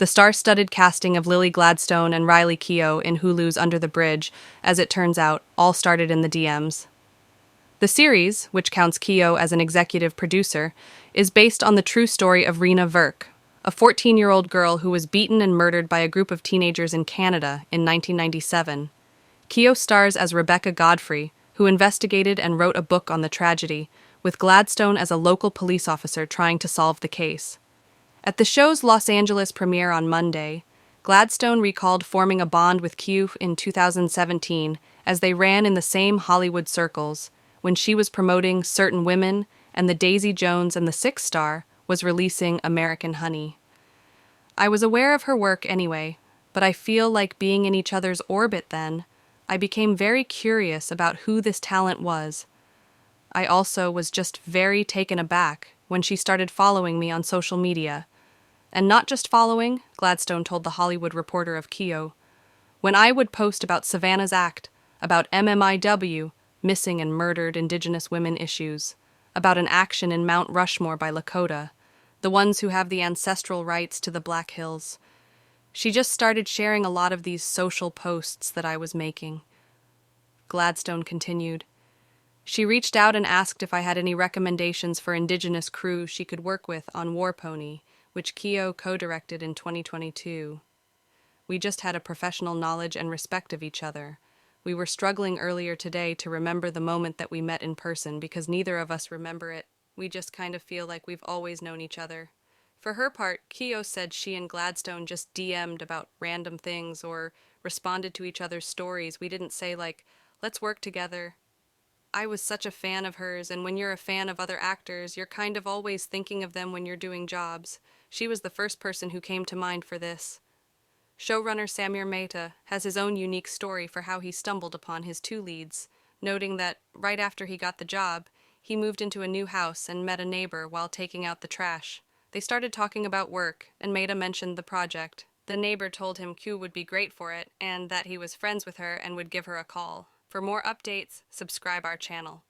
The star-studded casting of Lily Gladstone and Riley Keough in Hulu's Under the Bridge, as it turns out, all started in the DMs. The series, which counts Keough as an executive producer, is based on the true story of Rena Verk, a 14-year-old girl who was beaten and murdered by a group of teenagers in Canada in 1997. Keough stars as Rebecca Godfrey, who investigated and wrote a book on the tragedy, with Gladstone as a local police officer trying to solve the case. At the show's Los Angeles premiere on Monday, Gladstone recalled forming a bond with Keough in 2017 as they ran in the same Hollywood circles, when she was promoting Certain Women and the Daisy Jones and the Six Star was releasing American Honey. I was aware of her work anyway, but I feel like being in each other's orbit then, I became very curious about who this talent was. I also was just very taken aback when she started following me on social media. And not just following, Gladstone told the Hollywood Reporter of Keough. When I would post about Savannah's Act, about MMIW, missing and murdered Indigenous women issues, about an action in Mount Rushmore by Lakota, the ones who have the ancestral rights to the Black Hills. She just started sharing a lot of these social posts that I was making. Gladstone continued. She reached out and asked if I had any recommendations for Indigenous crews she could work with on War Pony, which Keough co-directed in 2022. We just had a professional knowledge and respect of each other. We were struggling earlier today to remember the moment that we met in person because neither of us remember it. We just kind of feel like we've always known each other. For her part, Keough said she and Gladstone just DM'd about random things or responded to each other's stories. We didn't say like, let's work together. I was such a fan of hers, and when you're a fan of other actors, you're kind of always thinking of them when you're doing jobs. She was the first person who came to mind for this. Showrunner Samir Mehta has his own unique story for how he stumbled upon his two leads, noting that, right after he got the job, he moved into a new house and met a neighbor while taking out the trash. They started talking about work, and Mehta mentioned the project. The neighbor told him Keough would be great for it, and that he was friends with her and would give her a call. For more updates, subscribe our channel.